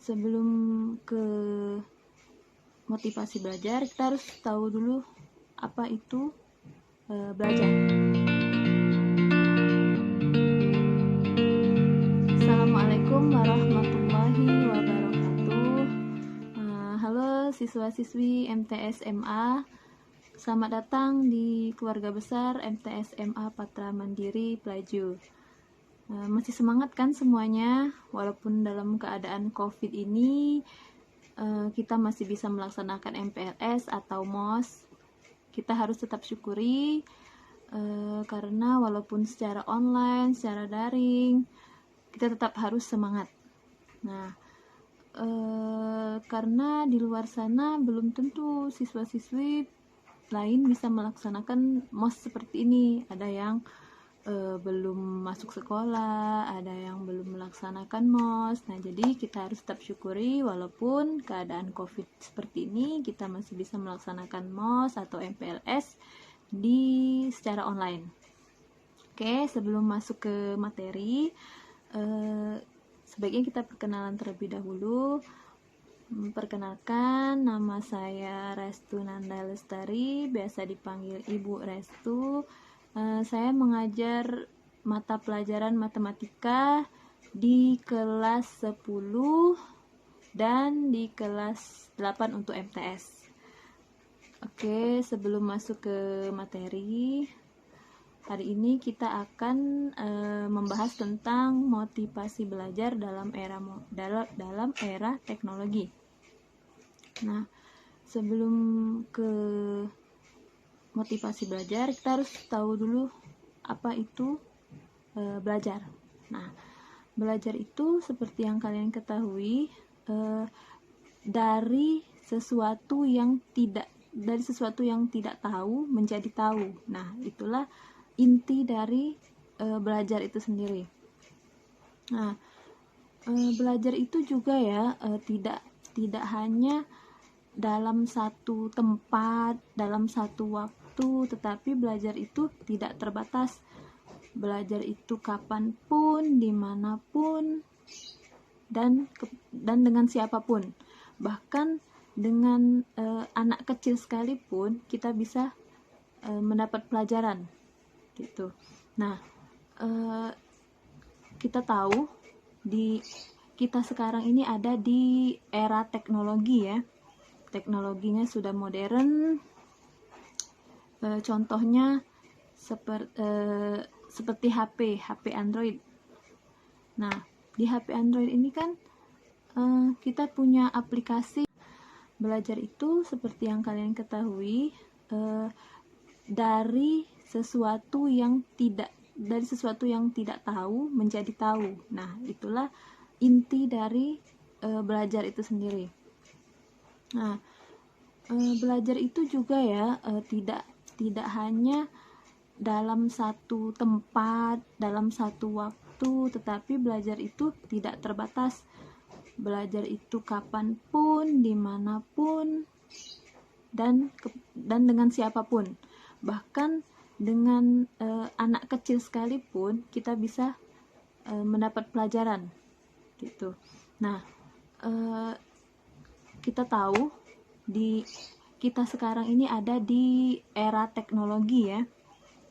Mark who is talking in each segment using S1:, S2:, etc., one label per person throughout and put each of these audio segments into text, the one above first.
S1: sebelum ke motivasi belajar, kita harus tahu dulu apa itu belajar. Assalamualaikum warahmatullahi wabarakatuh. Halo siswa-siswi MTS MA, selamat datang di keluarga besar MTS MA Patra Mandiri Pelaju. Masih semangat kan semuanya, walaupun dalam keadaan COVID ini kita masih bisa melaksanakan MPLS atau MOS. Kita harus tetap syukuri karena walaupun secara online, secara daring, kita tetap harus semangat. Nah, karena di luar sana belum tentu siswa-siswi lain bisa melaksanakan MOS seperti ini. Ada yang belum masuk sekolah, ada yang belum melaksanakan MOS. Nah, jadi kita harus tetap syukuri walaupun keadaan COVID seperti ini, kita masih bisa melaksanakan MOS atau MPLS secara online. Oke, sebelum masuk ke materi, sebaiknya kita perkenalan terlebih dahulu. Perkenalkan, nama saya Restu Nanda Lestari, biasa dipanggil Ibu Restu. Saya mengajar mata pelajaran matematika di kelas 10 dan di kelas 8 untuk MTS. Oke, sebelum masuk ke materi, hari ini kita akan membahas tentang motivasi belajar dalam era teknologi. Nah, sebelum ke motivasi belajar, kita harus tahu dulu apa itu belajar. Nah, belajar itu seperti yang kalian ketahui, dari sesuatu yang tidak tahu menjadi tahu. Nah, itulah inti dari belajar itu sendiri. Nah, belajar itu juga ya tidak hanya dalam satu tempat, dalam satu waktu, tetapi belajar itu tidak terbatas. Belajar itu kapanpun, dimanapun, dan dengan siapapun. Bahkan dengan anak kecil sekalipun kita bisa mendapat pelajaran gitu. Nah, kita tahu kita sekarang ini ada di era teknologi ya. Teknologinya sudah modern. Contohnya seperti HP Android. Nah, di HP Android ini kan kita punya aplikasi. Belajar itu seperti yang kalian ketahui, dari sesuatu yang tidak tahu menjadi tahu. Nah, itulah inti dari belajar itu sendiri. Nah, belajar itu juga ya tidak hanya dalam satu tempat, dalam satu waktu, tetapi belajar itu tidak terbatas. Belajar itu kapanpun, dimanapun, dan dengan siapapun. Bahkan dengan anak kecil sekalipun kita bisa mendapat pelajaran gitu. Nah, kita tahu kita sekarang ini ada di era teknologi ya.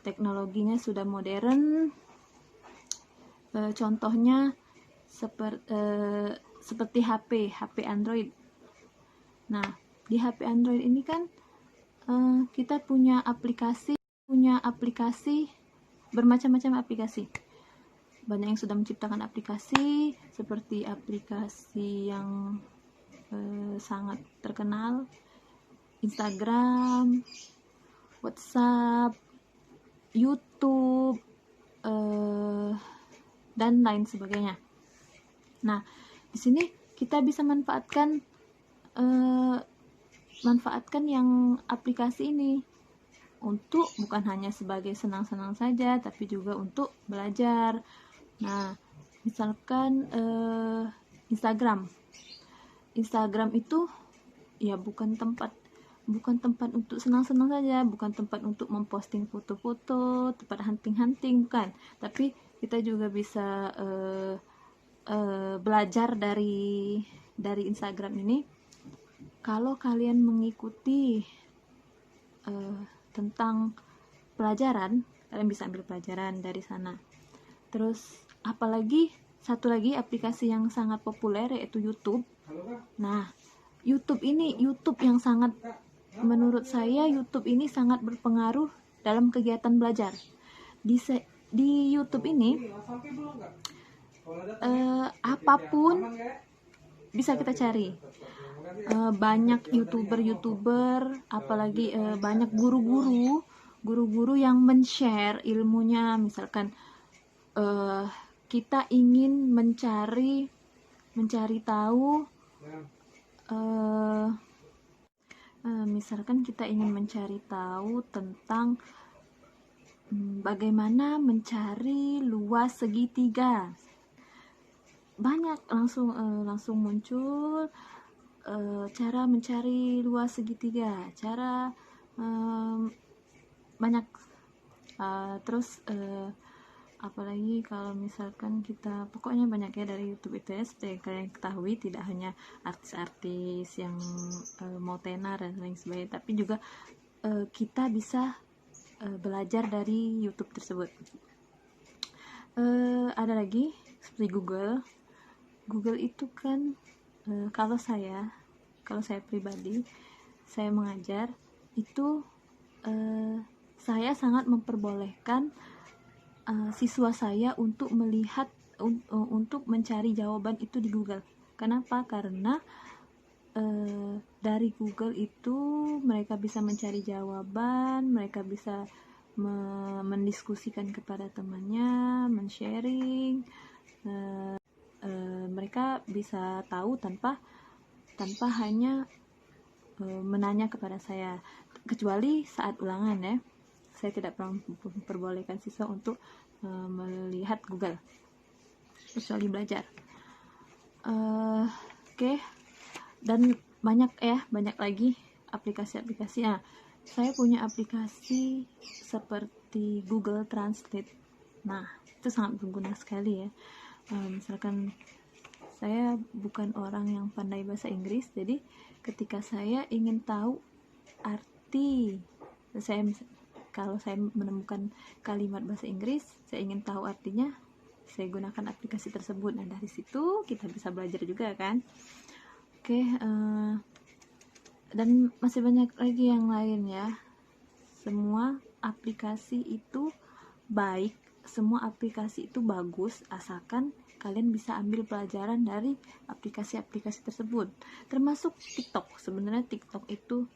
S1: Teknologinya sudah modern. Contohnya seperti HP Android. Nah, di HP Android ini kan kita punya aplikasi bermacam-macam aplikasi. Banyak yang sudah menciptakan aplikasi, seperti aplikasi yang sangat terkenal, Instagram, WhatsApp, YouTube, dan lain sebagainya. Nah, di sini kita bisa manfaatkan yang aplikasi ini untuk bukan hanya sebagai senang-senang saja, tapi juga untuk belajar. Nah, misalkan Instagram itu ya bukan tempat untuk senang-senang saja, bukan tempat untuk memposting foto-foto, tempat hunting-hunting, bukan. Tapi kita juga bisa belajar dari dari Instagram ini, kalau kalian mengikuti tentang pelajaran, kalian bisa ambil pelajaran dari sana. Terus apalagi satu lagi aplikasi yang sangat populer yaitu YouTube. Nah, YouTube yang sangat, menurut saya YouTube ini sangat berpengaruh dalam kegiatan belajar. Di YouTube ini apapun bisa kita cari. Banyak youtuber, apalagi banyak guru-guru yang men-share ilmunya. Misalkan kita ingin mencari tahu, misalkan kita ingin mencari tahu tentang bagaimana mencari luas segitiga. Banyak langsung muncul cara mencari luas segitiga, cara banyak. Terus apalagi kalau misalkan kita, pokoknya banyak ya dari YouTube itu ya, seperti kalian ketahui tidak hanya artis-artis yang mau tenar dan lain sebagainya, tapi juga kita bisa belajar dari YouTube tersebut. Ada lagi seperti Google itu kan kalau saya pribadi, saya mengajar itu saya sangat memperbolehkan siswa saya untuk melihat untuk mencari jawaban itu di Google. Kenapa? Karena dari Google itu mereka bisa mencari jawaban, mereka bisa mendiskusikan kepada temannya, men-sharing, mereka bisa tahu tanpa hanya menanya kepada saya, kecuali saat ulangan ya. Saya tidak pernah memperbolehkan siswa untuk melihat Google kecuali belajar. Oke. Dan banyak lagi aplikasi-aplikasi. Nah, saya punya aplikasi seperti Google Translate. Nah, itu sangat berguna sekali ya. Misalkan saya bukan orang yang pandai bahasa Inggris, jadi ketika saya ingin tahu arti, kalau saya menemukan kalimat bahasa Inggris, saya ingin tahu artinya, saya gunakan aplikasi tersebut. Nah, dari situ kita bisa belajar juga kan. Oke, dan masih banyak lagi yang lain ya. Semua aplikasi itu baik, semua aplikasi itu bagus, asalkan kalian bisa ambil pelajaran dari aplikasi-aplikasi tersebut, termasuk TikTok. Sebenarnya TikTok itu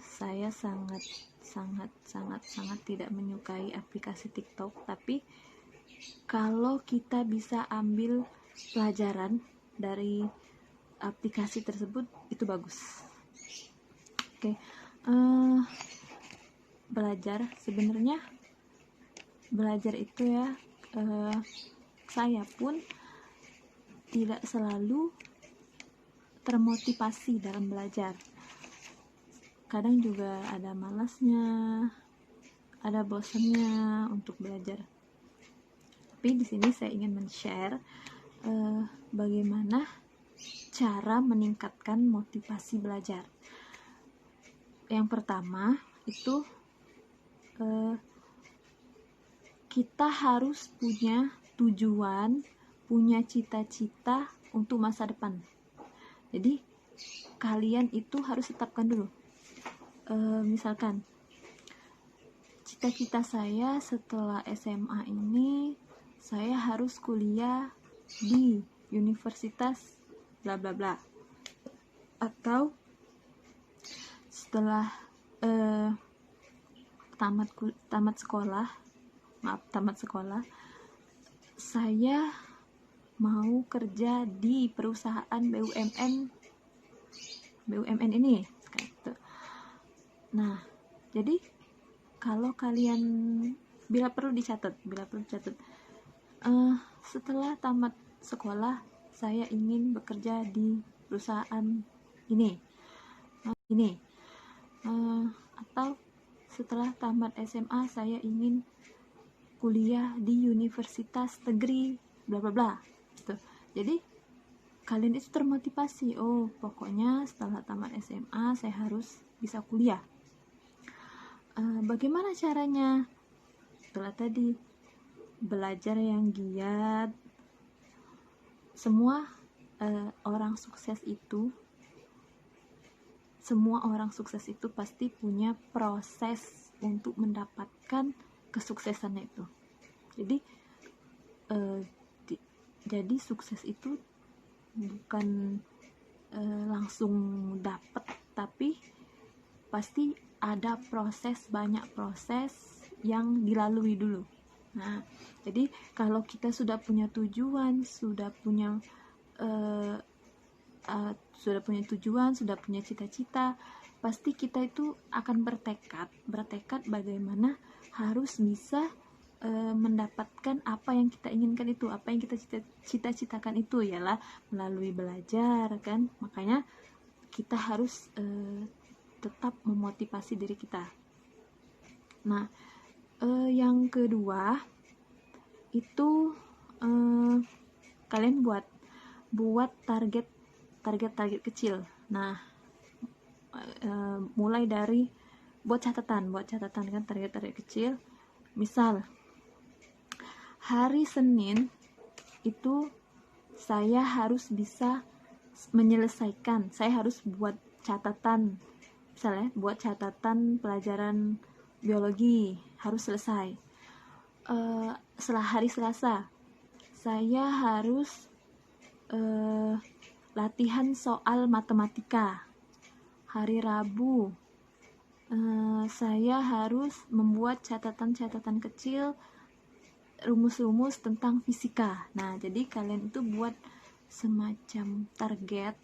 S1: saya sangat tidak menyukai aplikasi TikTok, tapi kalau kita bisa ambil pelajaran dari aplikasi tersebut itu bagus. Oke. Sebenarnya belajar itu ya, saya pun tidak selalu termotivasi dalam belajar. Kadang juga ada malasnya, ada bosannya untuk belajar. Tapi di sini saya ingin men-share bagaimana cara meningkatkan motivasi belajar. Yang pertama itu kita harus punya tujuan, punya cita-cita untuk masa depan. Jadi kalian itu harus tetapkan dulu. Misalkan cita-cita saya setelah SMA ini, saya harus kuliah di universitas bla bla bla, atau setelah tamat sekolah saya mau kerja di perusahaan BUMN ini gitu. Nah, jadi kalau kalian, bila perlu dicatat, setelah tamat sekolah saya ingin bekerja di perusahaan ini, atau setelah tamat SMA saya ingin kuliah di universitas negeri bla bla bla gitu. Jadi kalian itu termotivasi, oh pokoknya setelah tamat SMA saya harus bisa kuliah. Bagaimana caranya? Setelah tadi belajar yang giat. Semua orang sukses itu pasti punya proses untuk mendapatkan kesuksesannya itu. Jadi sukses itu bukan langsung dapat, tapi pasti ada banyak proses yang dilalui dulu. Nah, jadi kalau kita sudah punya tujuan, sudah punya cita-cita, pasti kita itu akan bertekad bagaimana harus bisa mendapatkan apa yang kita inginkan itu, apa yang kita cita-citakan itu, ialah melalui belajar kan. Makanya kita harus tetap memotivasi diri kita. Nah, yang kedua itu kalian buat target kecil. Nah, mulai dari buat catatan kan, target kecil. Misal hari Senin itu saya harus bisa menyelesaikan, saya harus buat catatan, misalnya buat catatan pelajaran biologi harus selesai. Setelah hari Selasa saya harus latihan soal matematika. Hari Rabu saya harus membuat catatan kecil rumus-rumus tentang fisika. Nah, jadi kalian itu buat semacam target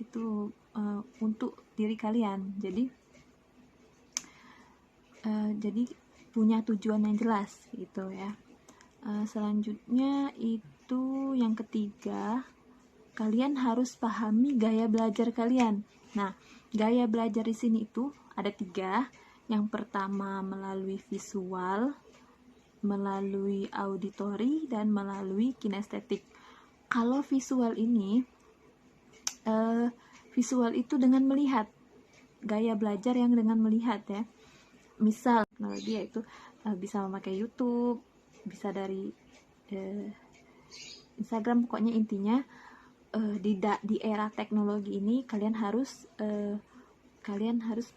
S1: itu untuk diri kalian. Jadi punya tujuan yang jelas gitu ya. Selanjutnya itu yang ketiga, kalian harus pahami gaya belajar kalian. Nah, gaya belajar di sini itu ada 3. Yang pertama melalui visual, melalui auditori, dan melalui kinestetik. Kalau visual ini, visual itu dengan melihat, gaya belajar yang dengan melihat ya. Misal, dia itu bisa memakai YouTube, bisa dari Instagram, pokoknya intinya di era teknologi ini kalian harus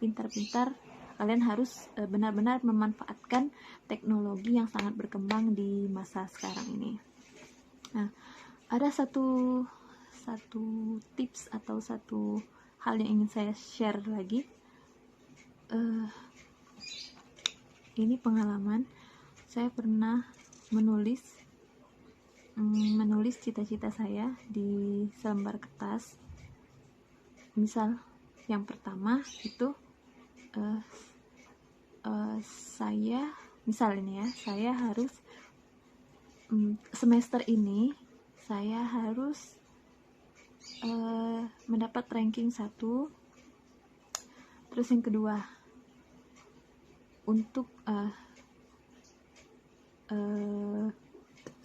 S1: pintar-pintar, kalian harus benar-benar memanfaatkan teknologi yang sangat berkembang di masa sekarang ini. Nah, ada satu tips atau satu hal yang ingin saya share lagi. Ini pengalaman, saya pernah menulis cita-cita saya di selembar kertas. Misal yang pertama itu saya harus semester ini saya harus mendapat ranking 1. Terus yang kedua, untuk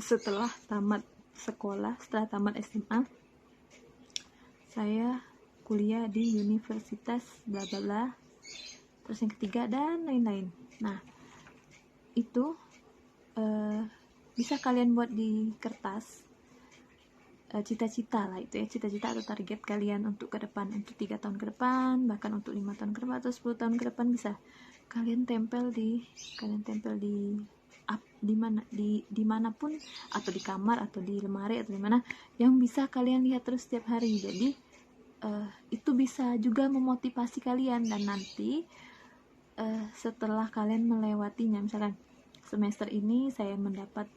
S1: setelah tamat SMA, saya kuliah di universitas bla bla bla. Terus yang ketiga dan lain-lain. Nah, itu bisa kalian buat di kertas, cita-cita lah itu ya, cita-cita atau target kalian untuk ke depan, untuk 3 tahun ke depan, bahkan untuk 5 tahun ke depan atau 10 tahun ke depan. Bisa kalian tempel di dimanapun, atau di kamar atau di lemari atau di mana yang bisa kalian lihat terus setiap hari. Jadi itu bisa juga memotivasi kalian, dan nanti setelah kalian melewatinya, misalkan semester ini saya mendapat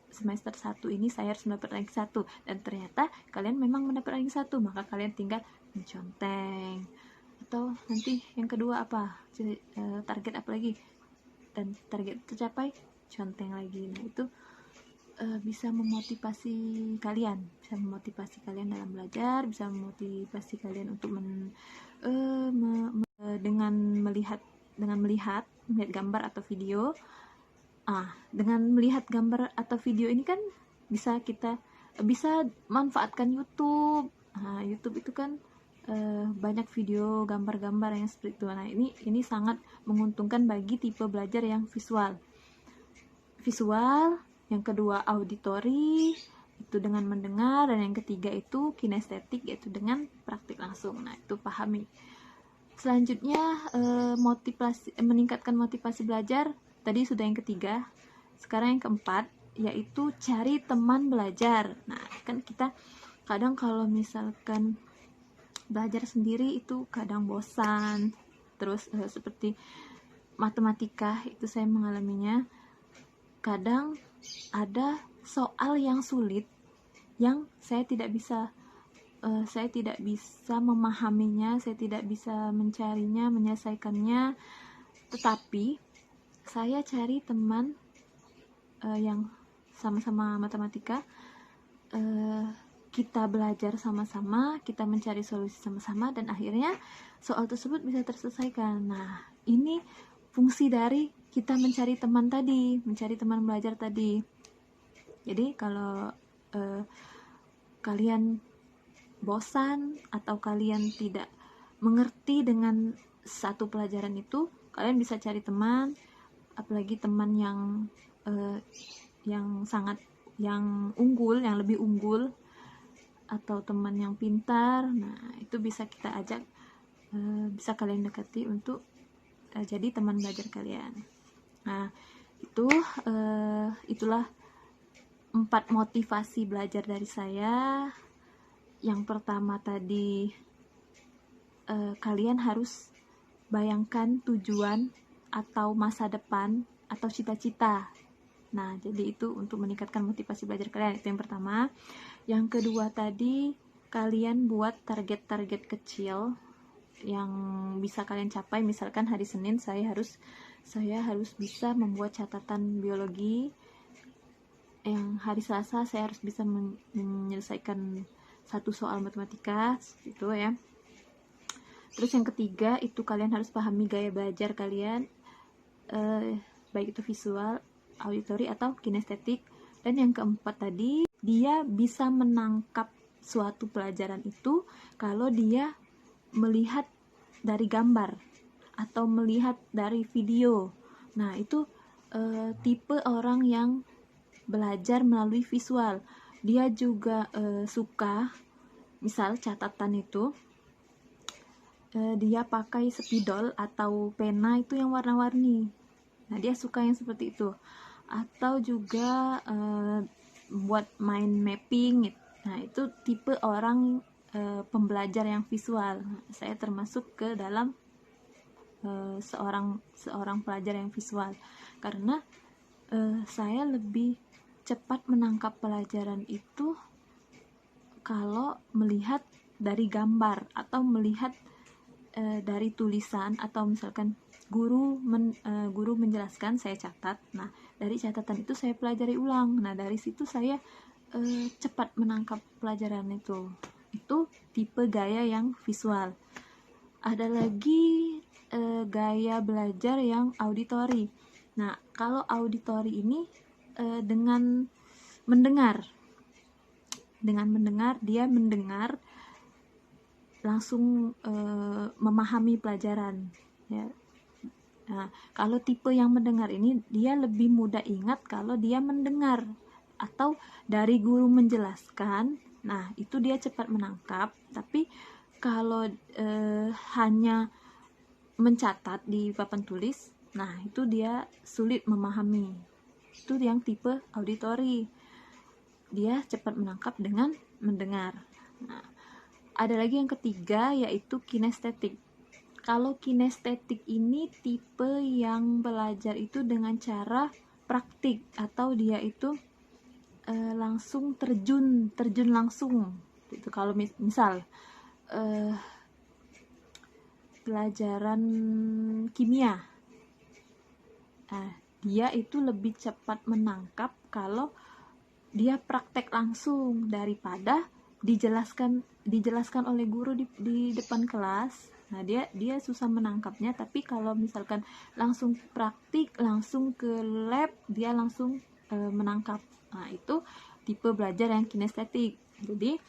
S1: semester 1 ini saya harus mendapat ranking 1, dan ternyata kalian memang mendapat ranking 1, maka kalian tinggal menconteng. Atau nanti yang kedua apa, target apa lagi, dan target tercapai, conteng lagi. Nah, itu bisa memotivasi kalian dalam belajar, bisa memotivasi kalian untuk dengan melihat gambar atau video. Dengan melihat gambar atau video ini kan bisa manfaatkan YouTube. Nah, YouTube itu kan banyak video gambar-gambar yang seperti itu. Nah, ini sangat menguntungkan bagi tipe belajar yang visual. Yang kedua auditory, itu dengan mendengar, dan yang ketiga itu kinestetik, yaitu dengan praktik langsung. Nah, itu pahami. Selanjutnya meningkatkan motivasi belajar, tadi sudah yang ketiga. Sekarang yang keempat, yaitu cari teman belajar. Nah, kan kita kadang kalau misalkan belajar sendiri itu kadang bosan. Terus seperti matematika itu saya mengalaminya, kadang ada soal yang sulit yang saya tidak bisa memahaminya, saya tidak bisa mencarinya, menyelesaikannya, tetapi saya cari teman yang sama-sama matematika, kita belajar sama-sama, kita mencari solusi sama-sama, dan akhirnya soal tersebut bisa terselesaikan. Nah, ini fungsi dari kita mencari teman tadi, mencari teman belajar tadi. Jadi kalau kalian bosan atau kalian tidak mengerti dengan satu pelajaran itu, kalian bisa cari teman, apalagi teman yang unggul, yang lebih unggul, atau teman yang pintar. Nah, itu bisa kita ajak, bisa kalian dekati untuk jadi teman belajar kalian. Nah, itulah 4 motivasi belajar dari saya. Yang pertama tadi, kalian harus bayangkan tujuan atau masa depan atau cita-cita. Nah, jadi itu untuk meningkatkan motivasi belajar kalian, itu yang pertama. Yang kedua tadi, kalian buat target-target kecil yang bisa kalian capai. Misalkan hari Senin saya harus bisa membuat catatan biologi. Yang hari Selasa saya harus bisa menyelesaikan satu soal matematika, gitu ya. Terus yang ketiga itu kalian harus pahami gaya belajar kalian, baik itu visual, auditory atau kinestetik. Dan yang keempat tadi, dia bisa menangkap suatu pelajaran itu kalau dia melihat dari gambar atau melihat dari video. Nah, itu tipe orang yang belajar melalui visual. Dia juga suka, misal catatan itu dia pakai spidol atau pena itu yang warna-warni. Nah, dia suka yang seperti itu. Atau juga buat main mapping. Nah, itu tipe orang pembelajar yang visual. Saya termasuk ke dalam seorang pelajar yang visual, karena saya lebih cepat menangkap pelajaran itu kalau melihat dari gambar atau melihat dari tulisan, atau misalkan guru menjelaskan, saya catat. Nah, dari catatan itu saya pelajari ulang. Nah, dari situ saya cepat menangkap pelajaran itu. Itu tipe gaya yang visual. Ada lagi gaya belajar yang auditory. Nah, kalau auditory ini dengan mendengar. Dengan mendengar, dia mendengar langsung memahami pelajaran, ya. Nah, kalau tipe yang mendengar ini, dia lebih mudah ingat kalau dia mendengar atau dari guru menjelaskan. Nah, itu dia cepat menangkap. Tapi kalau hanya mencatat di papan tulis, nah itu dia sulit memahami. Itu yang tipe auditory, dia cepat menangkap dengan mendengar. Nah, ada lagi yang ketiga, yaitu kinestetik. Kalau kinestetik ini tipe yang belajar itu dengan cara praktik, atau dia itu langsung terjun langsung. Itu kalau misal pelajaran kimia, dia itu lebih cepat menangkap kalau dia praktek langsung daripada dijelaskan oleh guru di depan kelas. Nah, dia susah menangkapnya. Tapi kalau misalkan langsung praktik, langsung ke lab, dia langsung menangkap. Nah, itu tipe belajar yang kinestetik. Jadi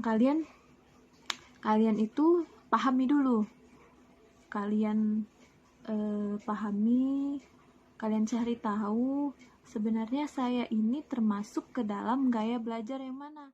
S1: kalian itu pahami dulu, kalian pahami, kalian cari tahu sebenarnya saya ini termasuk ke dalam gaya belajar yang mana.